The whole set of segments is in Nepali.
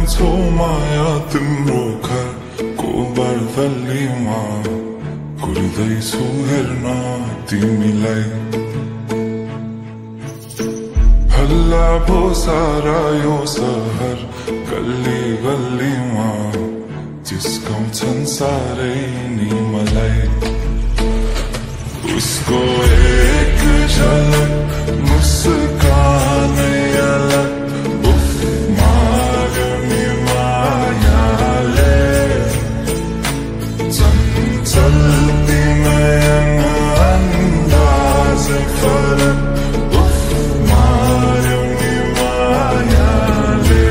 जान्छौ माया तिम्रो घरको बर्दलीमा कुर्दैछु हेर्न तिमीलाई हल्ला भो सारा यो सहर गल्ली गल्लीमा जिस्काउँछन् सारै नि मलाई उसको एक झलक मुस्कानै अलग उफ मार्यो नि मायाले चञ्चल तिनयन अन्दाजै फरक उफ मार्यो नि मायाले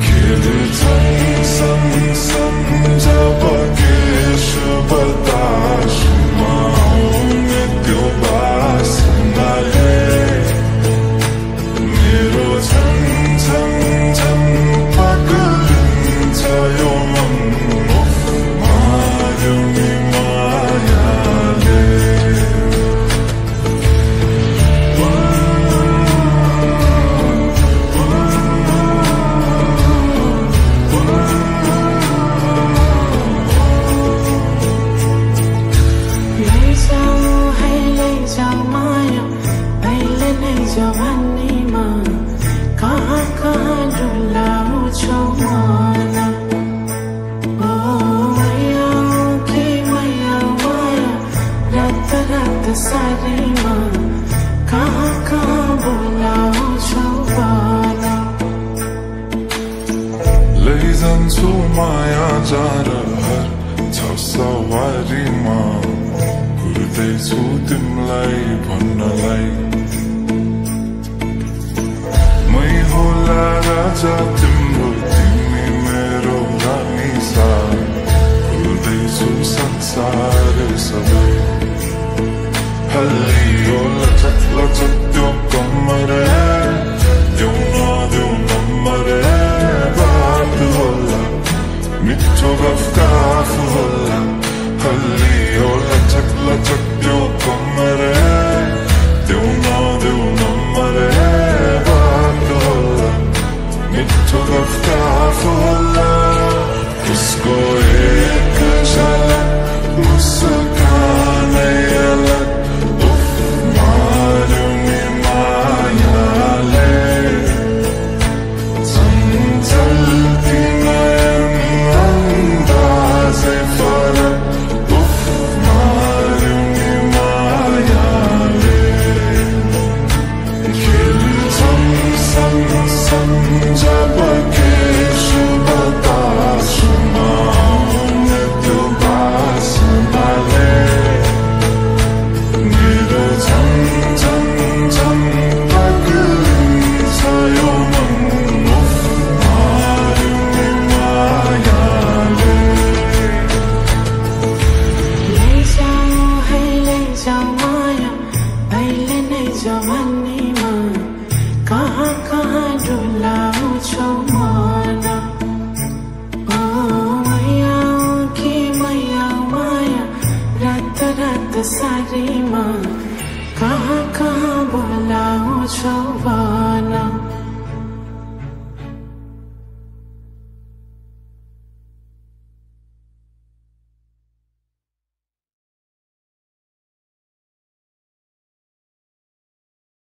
खेल्छन् सँगसँगै जब केश बतासमा आउने त्यो बासनाले मेरो झन् झन् झन् पगलिन्छ यो मन उफ मार्यो नि मायाले कहाँ कहाँ डुलाउँछौ मन ओ मैया कि मैया माया रात रात सारीमा कहाँ कहाँ बोलाउँछौ भन लैजान्छु माया जारहर छ सवारीमा कुर्दैछु तिमीलाई भन्नलाई मै होला राजा तिम्रो तिमी मेरो रानी सा कुर्दैछु संसार सबै हल्लियो लचक लचक त्यो कम्मर देऊ नदेऊ नम्बर बात होला मिठो गफ होला हल्लियो लचक लचक त्यो कम्मर देऊ नदेऊ नम्बर बात होला मिठो गफ होला उसको एक झलक मुस्कानै अलग उफ मार्यो नि मायाले चञ्चल तिनयन अन्दाजै फरक उफ मार्यो नि मायाले खेल्छन् सँगसँगै जब केश बतासमा आउने त्यो बासनाले मेरो झन् झन् झन् पगलिन्छ यो मन उफ मार्यो नि मायाले लैजाऊ माया अहिले नै जवानीमा कहाँ कहाँ डुलाउँछौ मन ओ मैया कि मैया माया रात रात सारीमा कहाँ कहाँ बोलाउँछौ